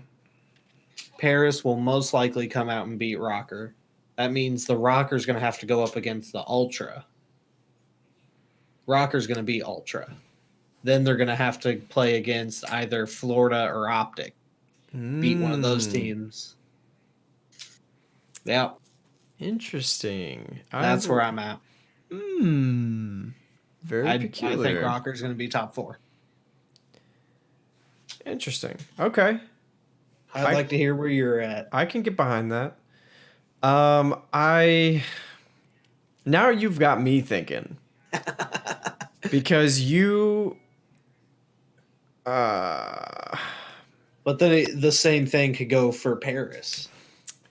Paris will most likely come out and beat Rocker. That means the Rocker's going to have to go up against the Ultra. Rocker's going to beat Ultra. Then they're going to have to play against either Florida or Optic. Beat one of those teams. Yeah. Interesting. That's where I'm at. Very peculiar. I think Rocker's going to be top 4. Interesting. Okay. I'd like to hear where you're at. I can get behind that. Now you've got me thinking. Because you But then the same thing could go for Paris.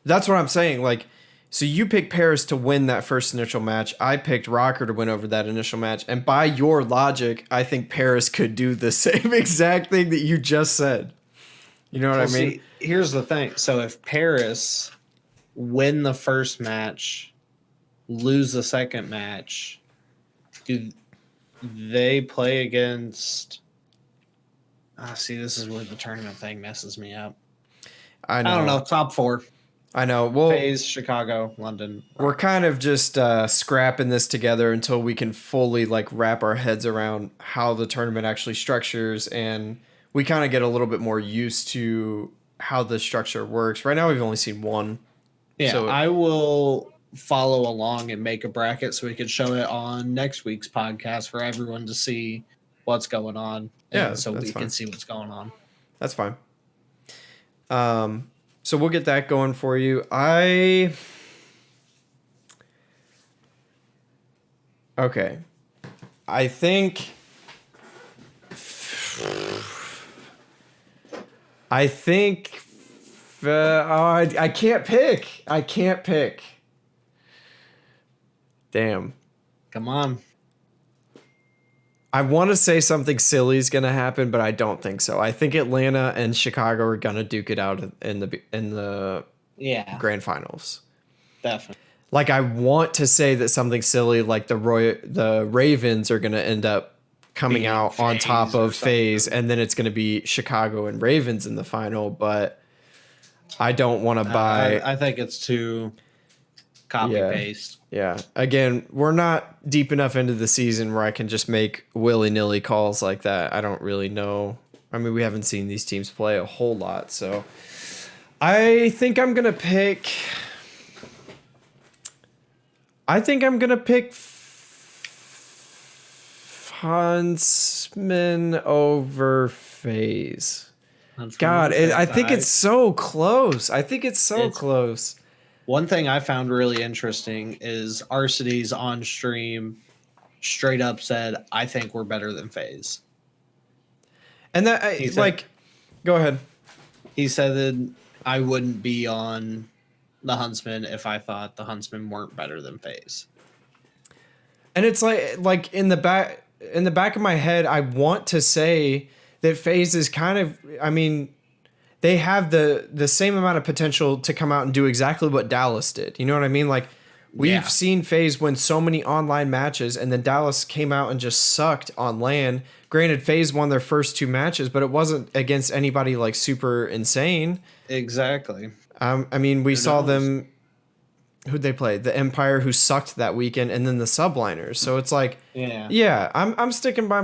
That's what I'm saying. Like, so you picked Paris to win that first initial match. I picked Rocker to win over that initial match. And by your logic, I think Paris could do the same exact thing that you just said. You know what I mean? See, here's the thing. So if Paris win the first match, lose the second match, do they play against... see, this is where the tournament thing messes me up. I know. I don't know. Top 4. I know. Well, FaZe, Chicago, London. We're kind of just scrapping this together until we can fully like wrap our heads around how the tournament actually structures, and we kind of get a little bit more used to how the structure works. Right now, we've only seen one. Yeah, so I will follow along and make a bracket so we can show it on next week's podcast for everyone to see what's going on. Yeah, so we fine. can see what's going on. That's fine. So we'll get that going for you. Okay. I think I can't pick. I can't pick. Damn. Come on. I want to say something silly is going to happen, but I don't think so. I think Atlanta and Chicago are going to duke it out in the grand finals. Definitely. Like, I want to say that something silly like the Ravens are going to end up coming out on top of FaZe, and then it's going to be Chicago and Ravens in the final, but I don't want to buy... I think it's too... copy paste. Yeah. Again, we're not deep enough into the season where I can just make willy-nilly calls like that. I don't really know. I mean, we haven't seen these teams play a whole lot, so I think I'm gonna pick Huntsmen over Faze. God, I think it's so close. Close. One thing I found really interesting is Arcity's on stream straight up said, "I think we're better than Faze." And that go ahead. He said that I wouldn't be on the Huntsmen if I thought the Huntsmen weren't better than Faze. And it's like in the back of my head, I want to say that Faze is kind of, I mean, they have the same amount of potential to come out and do exactly what Dallas did. You know what I mean? Like, we've seen Faze win so many online matches, and then Dallas came out and just sucked on LAN. Granted, Faze won their first 2 matches, but it wasn't against anybody like super insane. Exactly. I mean, we saw them. Who'd they play? The Empire, who sucked that weekend, and then the Subliners. So it's like, I'm sticking by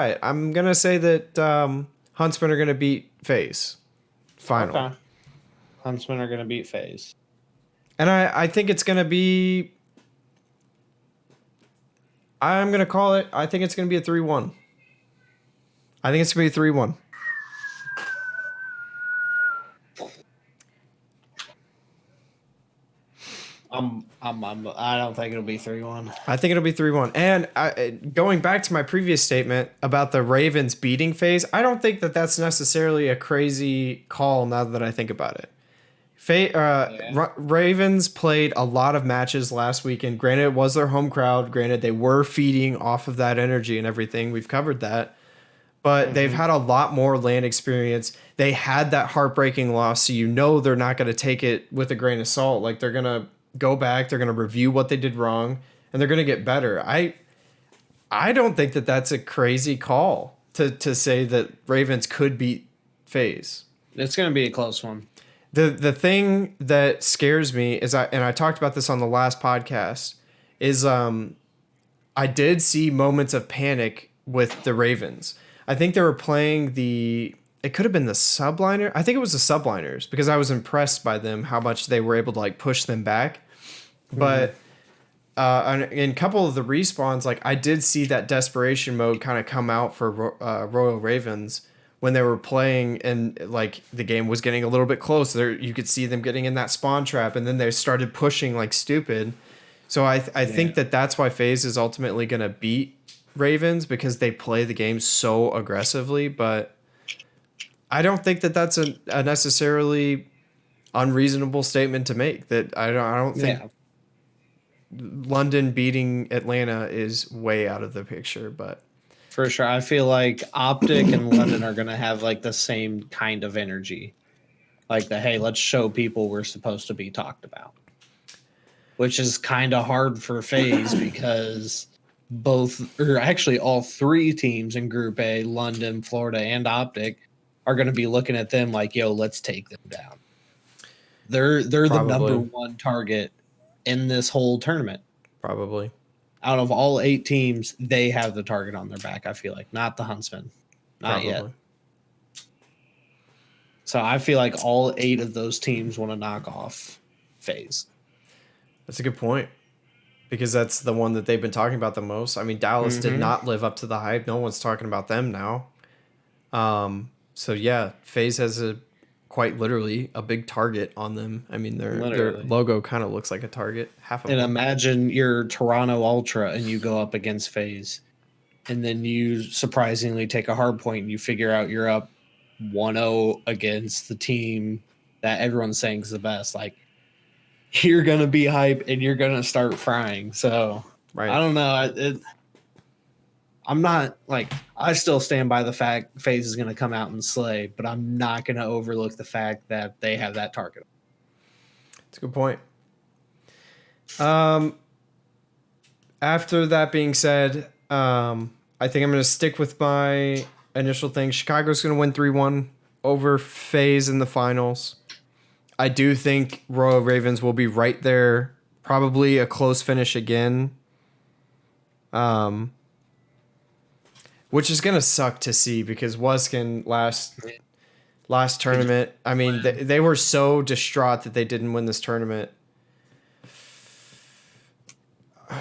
it. I'm gonna say that Huntsmen are gonna beat Faze. Final. Okay. Huntsmen are gonna beat Faze. And I think it's gonna be. I'm gonna call it. I think it's gonna be a 3-1. I think it's gonna be a 3-1. I don't think it'll be 3-1. I think it'll be 3-1. And going back to my previous statement about the Ravens beating Faze, I don't think that that's necessarily a crazy call now that I think about it. Ravens played a lot of matches last weekend. Granted, it was their home crowd. Granted, they were feeding off of that energy and everything. We've covered that. But they've had a lot more LAN experience. They had that heartbreaking loss, so you know they're not going to take it with a grain of salt. Like, they're going to go back, they're going to review what they did wrong, and they're going to get better. I don't think that that's a crazy call to say that Ravens could beat FaZe. It's going to be a close one. The thing that scares me is, I talked about this on the last podcast, is I did see moments of panic with the Ravens. I think they were playing it could have been the Subliner. I think it was the Subliners, because I was impressed by them, how much they were able to like push them back. But in a couple of the respawns, like, I did see that desperation mode kind of come out for Royal Ravens when they were playing, and like the game was getting a little bit closer. You could see them getting in that spawn trap, and then they started pushing like stupid. So I think that that's why FaZe is ultimately going to beat Ravens, because they play the game so aggressively. But I don't think that that's a necessarily unreasonable statement to make. That I don't think London beating Atlanta is way out of the picture. But for sure, I feel like Optic and London are going to have like the same kind of energy, like hey, let's show people we're supposed to be talked about, which is kind of hard for FaZe because all 3 teams in Group A, London, Florida, and Optic, are going to be looking at them like, yo, let's take them down. They're the number 1 target in this whole tournament. Probably. Out of all 8 teams, they have the target on their back, I feel like. Not the Huntsmen. Not yet. So I feel like all 8 of those teams want to knock off FaZe. That's a good point, because that's the one that they've been talking about the most. I mean, Dallas did not live up to the hype. No one's talking about them now. So yeah, FaZe has quite literally a big target on them. I mean, their logo kind of looks like a target. And imagine you're Toronto Ultra and you go up against FaZe, and then you surprisingly take a hard point and you figure out you're up 1-0 against the team that everyone's saying is the best. Like, you're gonna be hype and you're gonna start frying. So I don't know. I'm not like, I still stand by the fact FaZe is gonna come out and slay, but I'm not gonna overlook the fact that they have that target. That's a good point. After that being said, I think I'm gonna stick with my initial thing. Chicago's gonna win 3-1 over FaZe in the finals. I do think Royal Ravens will be right there Probably a close finish again. Which is gonna suck to see because Wuskin last tournament. I mean, they were so distraught that they didn't win this tournament.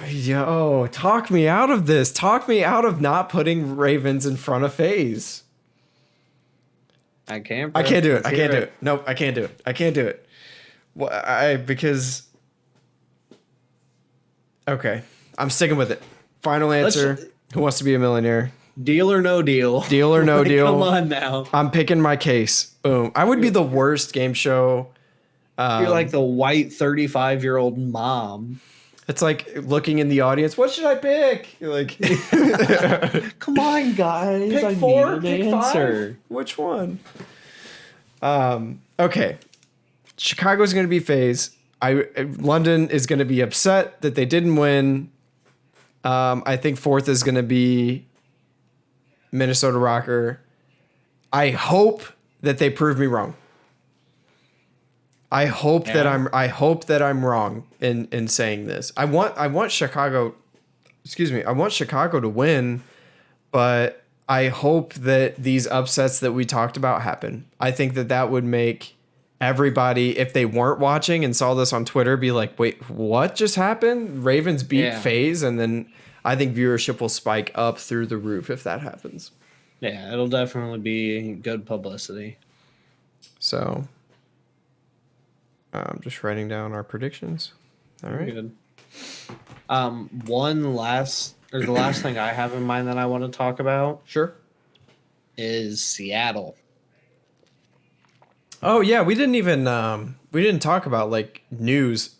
Yo, talk me out of this. Talk me out of not putting Ravens in front of FaZe. I can't. I can't do it. I can't do it. Nope, I can't do it. I can't do it. Well, because. Okay, I'm sticking with it. Final answer. Who wants to be a millionaire? Deal or no deal? Deal or no deal? Come on now. I'm picking my case. Boom. I would be the worst game show. You're like the white 35-year-old mom. It's like looking in the audience. What should I pick? You're like, come on, guys. Pick I 4, need pick an answer. 5. Which one? Okay. Chicago's going to be FaZe. London is going to be upset that they didn't win. I think 4th is going to be Minnesota Rocker. I hope that they prove me wrong. I hope that I'm wrong in saying this. I want Chicago, I want Chicago to win, but I hope that these upsets that we talked about happen. I think that would make everybody, if they weren't watching and saw this on Twitter, be like, wait, what just happened? Ravens beat FaZe, and then I think viewership will spike up through the roof if that happens. Yeah, it'll definitely be good publicity. So I'm just writing down our predictions. All right. Good. The last thing I have in mind that I want to talk about Sure. is Seattle. Oh yeah, we didn't talk about like news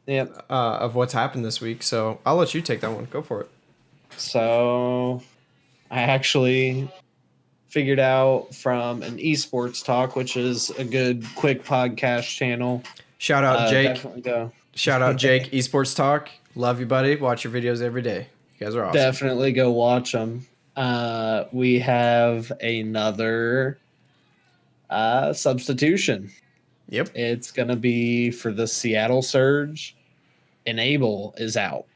of what's happened this week. So I'll let you take that one. Go for it. So I actually figured out from an esports talk, which is a good quick podcast channel. Shout out Jake. Definitely go. Shout out Jake. Esports Talk. Love you, buddy. Watch your videos every day. You guys are awesome. Definitely go watch them. We have another substitution. Yep. It's going to be for the Seattle Surge. Enable is out.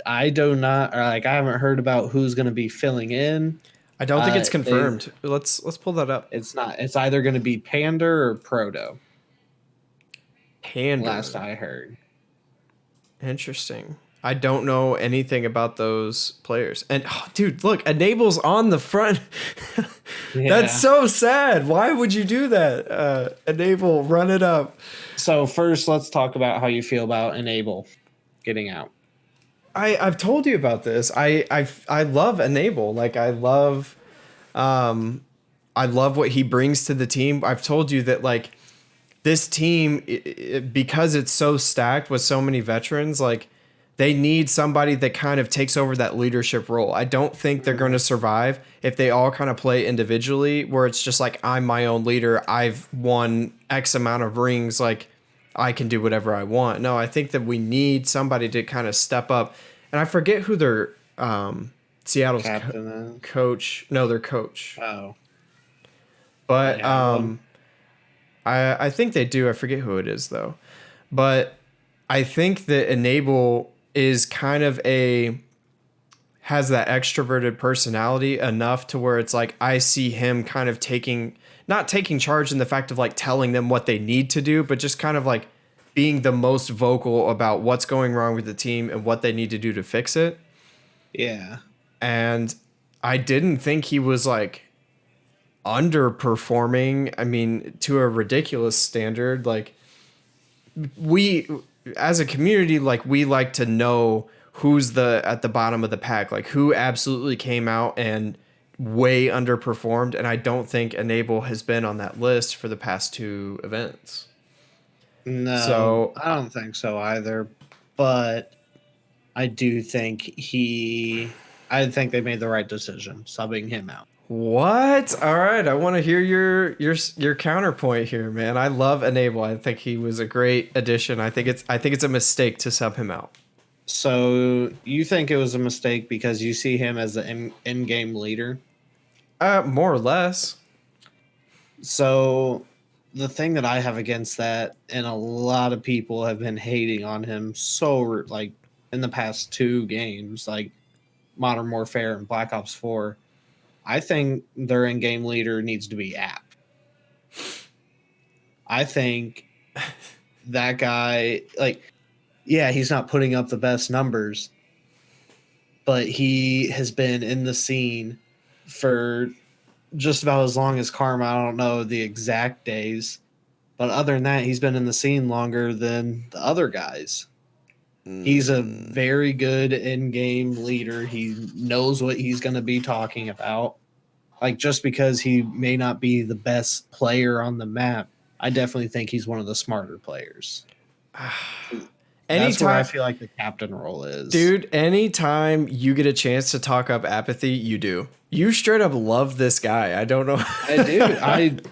I haven't heard about who's going to be filling in. I don't think it's confirmed. Let's pull that up. It's not. It's either going to be Pander or Proto. Pander. Last I heard. Interesting. I don't know anything about those players. And dude, look, Enable's on the front. That's so sad. Why would you do that? Enable, run it up. So first, let's talk about how you feel about Enable getting out. I've told you about this. I love Enable. Like I love what he brings to the team. I've told you that like this team, because it's so stacked with so many veterans, like they need somebody that kind of takes over that leadership role. I don't think they're going to survive if they all kind of play individually, where it's just like, I'm my own leader. I've won X amount of rings. Like I can do whatever I want. No, I think that we need somebody to kind of step up. And I forget who their Seattle's coach. No, their coach. Oh. But I think they do. I forget who it is though. But I think that Enable is kind of has that extroverted personality enough to where it's like I see him kind of not taking charge in the fact of like telling them what they need to do, but just kind of like being the most vocal about what's going wrong with the team and what they need to do to fix it. Yeah. And I didn't think he was like underperforming. I mean, to a ridiculous standard. Like we, as a community, like we like to know who's at the bottom of the pack, like who absolutely came out and way underperformed. And I don't think Enable has been on that list for the past 2 events. No, I don't think so either. But I do think I think they made the right decision subbing him out. What? All right, I want to hear your counterpoint here, man. I love Enable. I think he was a great addition. I think it's a mistake to sub him out. So you think it was a mistake because you see him as the in-game leader? More or less. So the thing that I have against that, and a lot of people have been hating on him so like in the past 2 games, like Modern Warfare and Black Ops 4, I think their in-game leader needs to be App. I think that guy, like, yeah, he's not putting up the best numbers, but he has been in the scene for just about as long as Karma. I don't know the exact days, but other than that, he's been in the scene longer than the other guys. He's a very good in-game leader. He knows what he's going to be talking about. Like, just because he may not be the best player on the map, I definitely think he's one of the smarter players. That's where I feel like the captain role is. Dude, anytime you get a chance to talk up Apathy, you do. You straight up love this guy. I don't know. I do.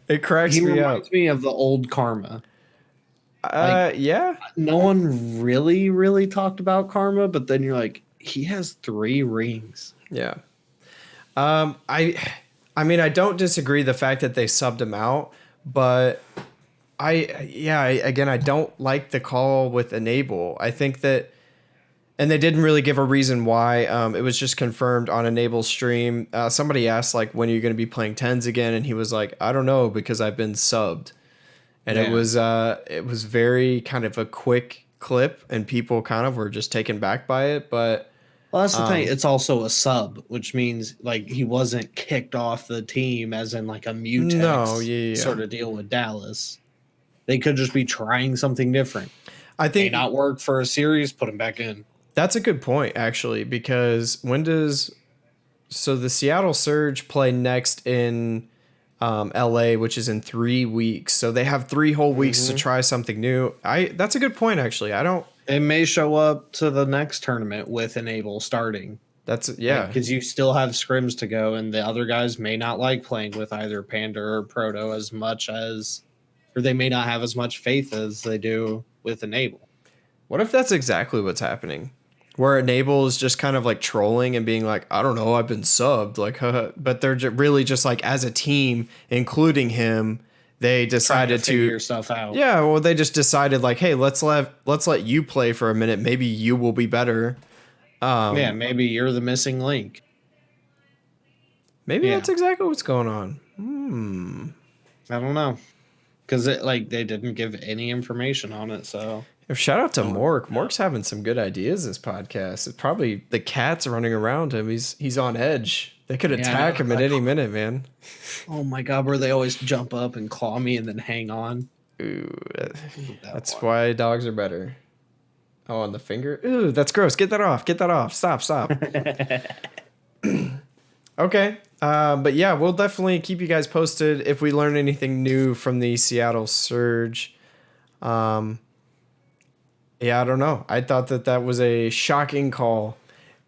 It cracks me up. He reminds me of the old Karma. Yeah. No one really talked about Karma, but then you're like, he has 3 rings. Yeah. I mean, I don't disagree the fact that they subbed him out, but I don't like the call with Enable. I think that, and they didn't really give a reason why. It was just confirmed on Enable's stream. Somebody asked, like, when are you going to be playing 10s again? And he was like, I don't know, because I've been subbed. And it was very kind of a quick clip, and people kind of were just taken back by it. But well, that's the thing. It's also a sub, which means like he wasn't kicked off the team as in like a mutex sort of deal with Dallas. They could just be trying something different. I think not work for a series, put him back in. That's a good point, actually, because so the Seattle Surge play next in LA, which is in 3 weeks. So they have 3 whole weeks to try something new. That's a good point, actually. It may show up to the next tournament with Enable starting. Because you still have scrims to go, and the other guys may not like playing with either Panda or Proto as much as, or they may not have as much faith as they do with Enable. What if that's exactly what's happening? Where Enable is just kind of like trolling and being like, I don't know, I've been subbed, like, but they're really just like, as a team, including him, they decided to figure stuff out. Yeah, well, they just decided like, hey, let's let you play for a minute. Maybe you will be better. Maybe you're the missing link. Maybe that's exactly what's going on. I don't know, because they didn't give any information on it. So shout out to Mork. Mork's having some good ideas this podcast. It's probably the cats running around him. He's on edge. They could attack him at any minute, man. Oh my god, where they always jump up and claw me and then hang on. Ooh, that's why dogs are better. Oh, on the finger? Ooh, that's gross. Get that off. Get that off. Stop. Okay. But yeah, we'll definitely keep you guys posted if we learn anything new from the Seattle Surge. Yeah, I don't know. I thought that was a shocking call.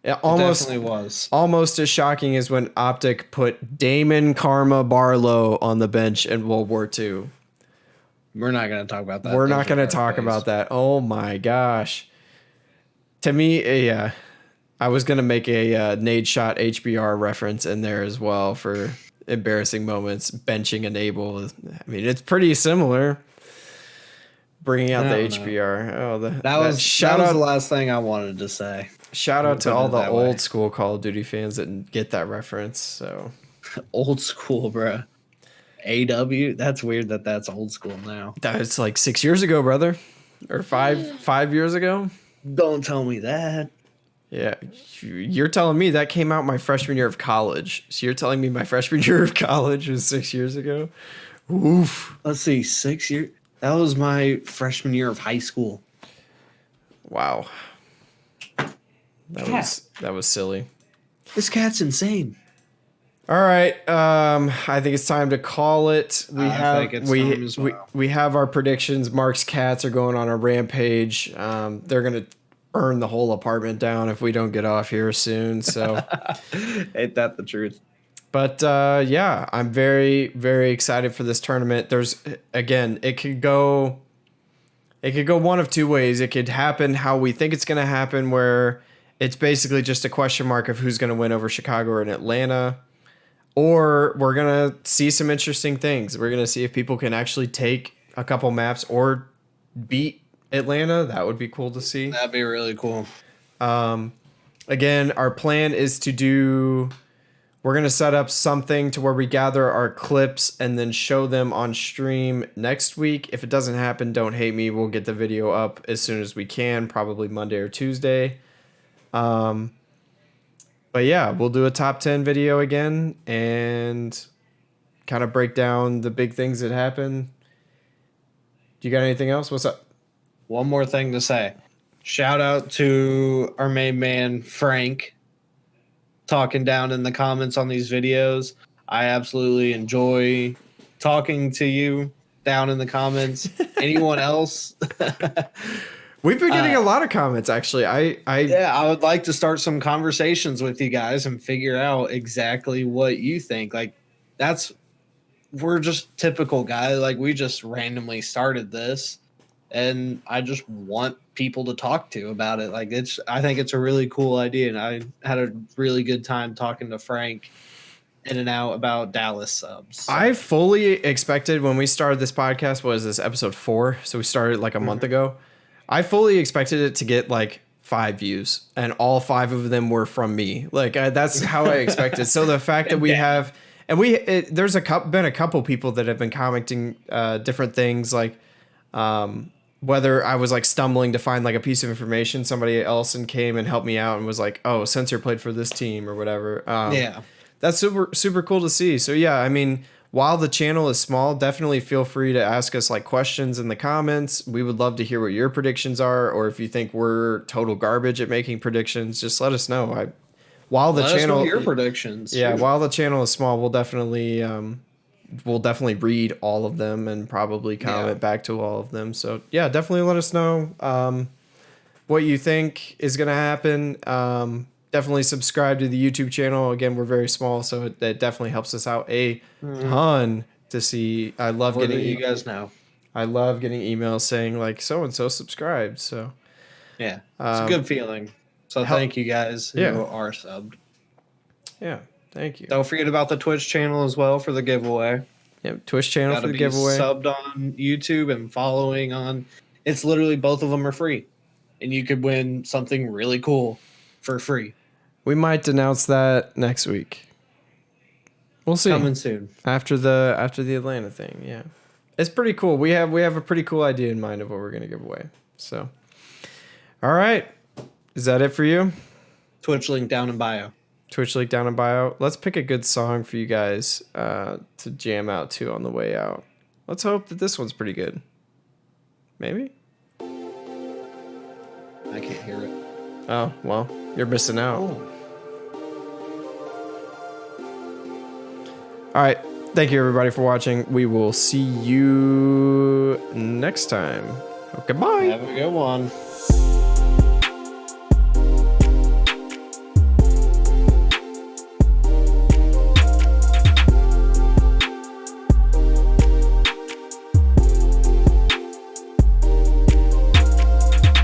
It definitely was. Almost as shocking as when Optic put Damon Karma Barlow on the bench in World War II. We're not going to talk about that. We're not going to talk about that. Oh my gosh. To me, yeah. I was going to make a Nade Shot HBR reference in there as well for embarrassing moments. Benching Enable. I mean, it's pretty similar. Bringing out the HBR. Oh, that was the last thing I wanted to say. Shout out to all the old school Call of Duty fans that get that reference. So old school, bro. AW. That's weird that's old school now. That's like 6 years ago, brother, or 5 years ago. Don't tell me that. Yeah, you're telling me that came out my freshman year of college. So you're telling me my freshman year of college was 6 years ago? Oof. Let's see, 6 years. That was my freshman year of high school. Wow. That was silly. This cat's insane. All right. I think it's time to call it. We have our predictions. Mark's cats are going on a rampage. They're gonna burn the whole apartment down if we don't get off here soon. So ain't that the truth? But yeah, I'm very, very excited for this tournament. It could go one of 2 ways. It could happen how we think it's gonna happen, where it's basically just a question mark of who's gonna win over Chicago or in Atlanta. or we're gonna see some interesting things. We're gonna see if people can actually take a couple maps or beat Atlanta. That would be cool to see. That'd be really cool. Again, our plan is we're going to set up something to where we gather our clips and then show them on stream next week. If it doesn't happen, don't hate me. We'll get the video up as soon as we can, probably Monday or Tuesday. But yeah, we'll do a top 10 video again and kind of break down the big things that happen. Do you got anything else? What's up? One more thing to say. Shout out to our main man, Frank, talking down in the comments on these videos. I absolutely enjoy talking to you down in the comments. Anyone else? We've been getting a lot of comments, actually. I would like to start some conversations with you guys and figure out exactly what you think. Like, we're just typical guys. Like, we just randomly started this, and I just want people to talk to about it. Like, I think it's a really cool idea, and I had a really good time talking to Frank in and out about Dallas subs. So. I fully expected when we started this podcast, what is this, episode 4? So we started like a month ago. I fully expected it to get like 5 views, and all 5 of them were from me. Like, that's how I expected. So the fact that we have, and there's been a couple people that have been commenting different things, like whether I was like stumbling to find like a piece of information, somebody else came and helped me out and was like, "Oh, Sensor played for this team" or whatever. That's super cool to see. So yeah, I mean, while the channel is small, definitely feel free to ask us like questions in the comments. We would love to hear what your predictions are, or if you think we're total garbage at making predictions, just let us know. While the channel, us know your predictions. Yeah, while the channel is small, we'll definitely read all of them and probably comment back to all of them. So yeah, definitely let us know what you think is going to happen. Definitely subscribe to the YouTube channel. Again, we're very small, so it definitely helps us out a ton to see. I love getting you guys know. I love getting emails saying like so and so subscribed. So yeah, it's a good feeling. So thank you guys who are subbed. Yeah, thank you. Don't forget about the Twitch channel as well for the giveaway. Yeah, Twitch channel for the giveaway. Subbed on YouTube and following on. It's literally both of them are free, and you could win something really cool for free. We might announce that next week. We'll see. Coming soon after the Atlanta thing. Yeah, it's pretty cool. We have a pretty cool idea in mind of what we're gonna give away. So, all right, is that it for you? Twitch link down in bio. Twitch link down in bio. Let's pick a good song for you guys to jam out to on the way out. Let's hope that this one's pretty good. Maybe. I can't hear it. Oh well, you're missing out. Oh. All right. Thank you, everybody, for watching. We will see you next time. Goodbye. Have a good one.